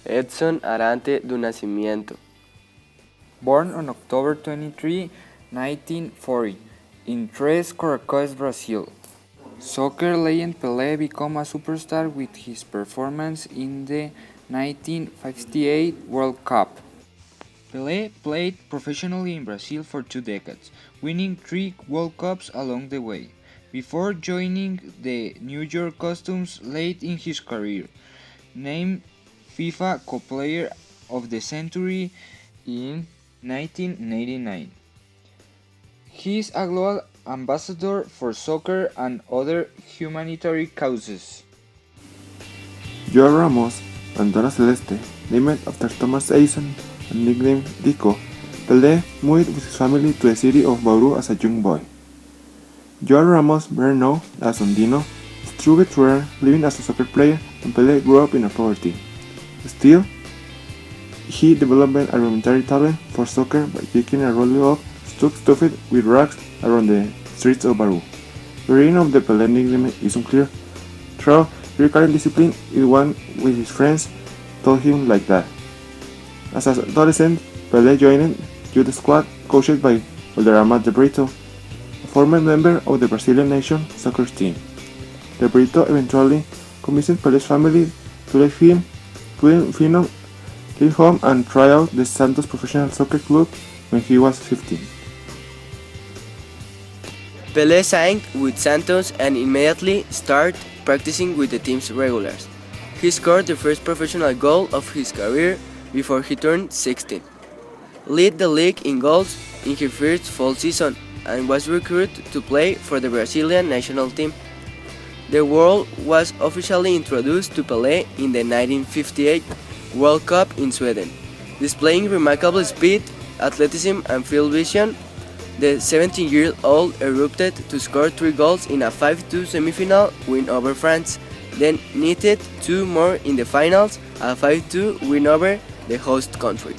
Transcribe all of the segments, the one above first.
Edson Arante do Nascimento. Born on October 23, 1940, in Três Corações, Brazil. Soccer legend Pelé became a superstar with his performance in the 1958 World Cup. Pelé played professionally in Brazil for 2 decades, winning 3 World Cups along the way, before joining the New York Customs late in his career. Named FIFA Co-Player of the Century in 1989. He is a global ambassador for soccer and other humanitarian causes. Joao Ramos, Bandana Celeste, named after Thomas Edison and nicknamed Dico, Pelé moved with his family to the city of Bauru as a young boy. Joao Ramos, better known as Ondino, is a true veteran living as a soccer player, and Pelé grew up in poverty. Still, he developed a rudimentary talent for soccer by picking a roll up stuffed with rags around the streets of Bauru. The origin of the Pelé nickname is unclear. Through recurrent discipline, one with his friends told him like that. As an adolescent, Pelé joined youth squad coached by Valderrama de Brito, a former member of the Brazilian national soccer team. De Brito eventually convinced Pelé's family to let him leave home and try out the Santos Professional Soccer Club when he was 15. Pelé signed with Santos and immediately started practicing with the team's regulars. He scored the first professional goal of his career before he turned 16, led the league in goals in his first full season, and was recruited to play for the Brazilian national team. The world was officially introduced to Pelé in the 1958 World Cup in Sweden. Displaying remarkable speed, athleticism, and field vision, the 17-year-old erupted to score 3 goals in a 5-2 semi-final win over France, then netted 2 more in the finals, a 5-2 win over the host country.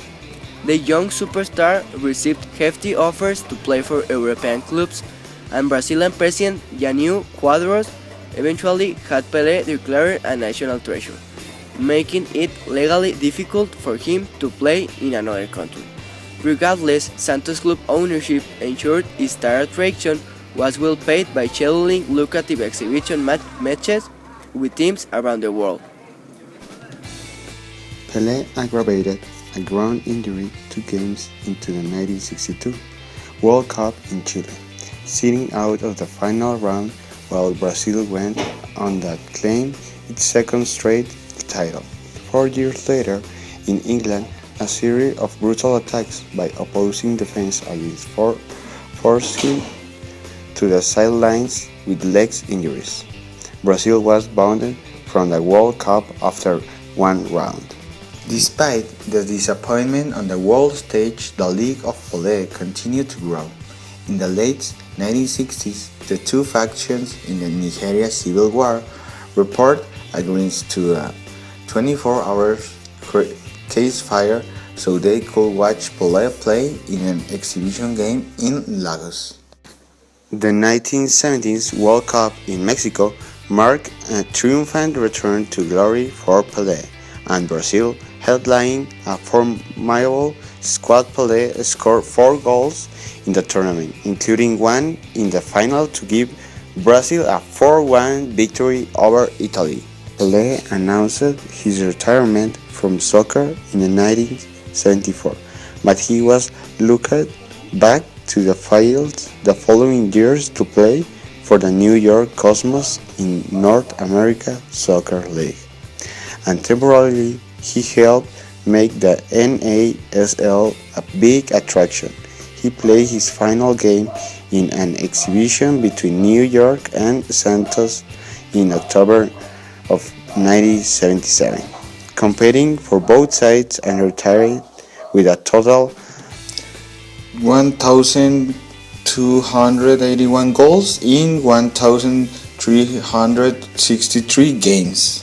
The young superstar received hefty offers to play for European clubs, and Brazilian President Jânio Quadros eventually had Pelé declared a national treasure, making it legally difficult for him to play in another country. Regardless, Santos Club ownership ensured its star attraction was well paid by scheduling lucrative exhibition matches with teams around the world. Pelé aggravated a groin injury 2 games into the 1962 World Cup in Chile, sitting out of the final round while Brazil went on to claim its second straight title. 4 years later, in England, a series of brutal attacks by opposing defense against forced him to the sidelines with leg injuries. Brazil was banned from the World Cup after 1 round. Despite the disappointment on the world stage, the League of Pelé continued to grow. In the late 1960s, the 2 factions in the Nigeria Civil War report against to a 24-hour ceasefire so they could watch Pelé play in an exhibition game in Lagos. The 1970s World Cup in Mexico marked a triumphant return to glory for Pelé, and Brazil headlining a formidable squad. Pelé scored 4 goals in the tournament, including one in the final to give Brazil a 4-1 victory over Italy. Pelé announced his retirement from soccer in 1974, but he was looked back to the field the following years to play for the New York Cosmos in North America Soccer League, and temporarily he helped make the NASL a big attraction. He played his final game in an exhibition between New York and Santos in October of 1977, competing for both sides, and retired with a total 1,281 goals in 1,363 games.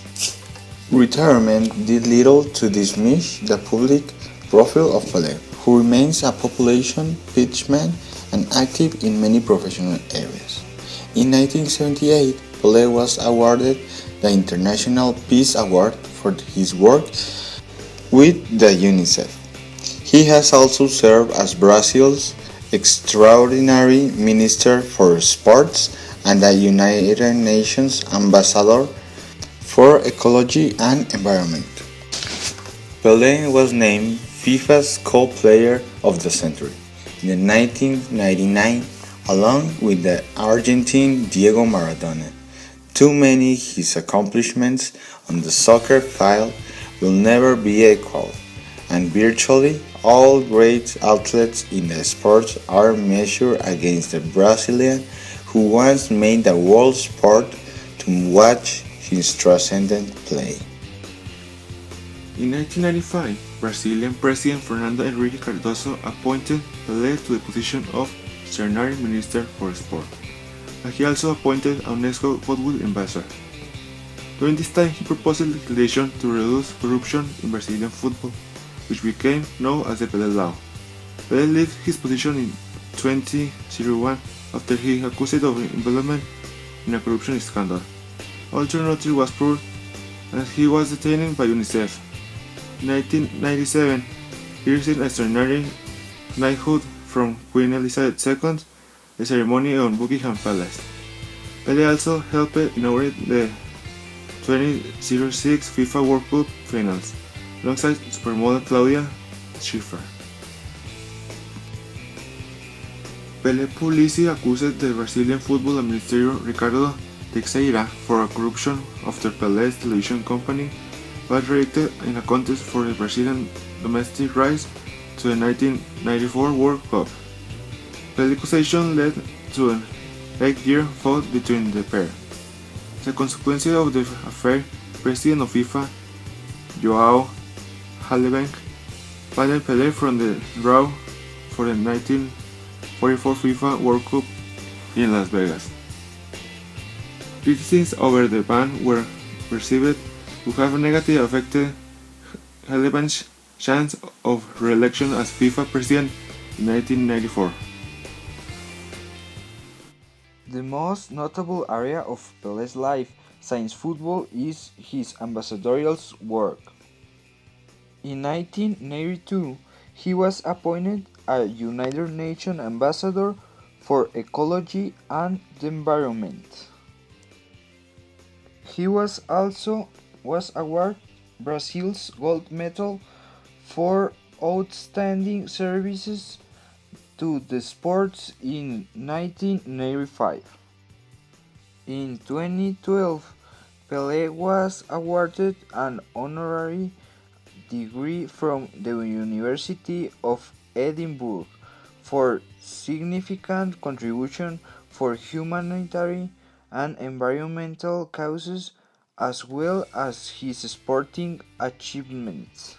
Retirement did little to diminish the public profile of Pelé, who remains a population pitchman and active in many professional areas. In 1978, Pelé was awarded the International Peace Award for his work with the UNICEF. He has also served as Brazil's Extraordinary Minister for Sports and the United Nations Ambassador for Ecology and Environment. Pelé was named FIFA's co-player of the century in 1999 along with the Argentine Diego Maradona. Too many his accomplishments on the soccer field will never be equaled, and virtually all great athletes in the sport are measured against the Brazilian who once made the world sport to watch his transcendent play. In 1995, Brazilian President Fernando Henrique Cardoso appointed Pelé to the position of Extraordinary Minister for Sport, and he also appointed a UNESCO Football Ambassador. During this time, he proposed legislation to reduce corruption in Brazilian football, which became known as the Pelé Law. Pelé left his position in 2001 after he accused of involvement in a corruption scandal. Alternately was proved, and he was detained by UNICEF. In 1997, he received an extraordinary knighthood from Queen Elizabeth II, a ceremony on Buckingham Palace. Pelé also helped inaugurate the 2006 FIFA World Cup finals, alongside supermodel Claudia Schiffer. Pelé publicly accused the Brazilian football administrator Ricardo Teixeira for corruption after Pelé's television company was rejected in a contest for the Brazilian domestic rights to the 1994 World Cup. Pelé accusation led to an 8-year fight between the pair. As a consequence of the affair, President of FIFA, João Havelange, banned Pelé from the draw for the 1944 FIFA World Cup in Las Vegas. Criticisms over the ban were perceived to have negatively affected Havelange's chance of re-election as FIFA president in 1994. The most notable area of Pelé's life since football is his ambassadorial work. In 1992, he was appointed a United Nations Ambassador for Ecology and the Environment. He was awarded Brazil's gold medal for outstanding services to the sports in 1995. In 2012, Pelé was awarded an honorary degree from the University of Edinburgh for significant contribution for humanitarian and environmental causes as well as his sporting achievements.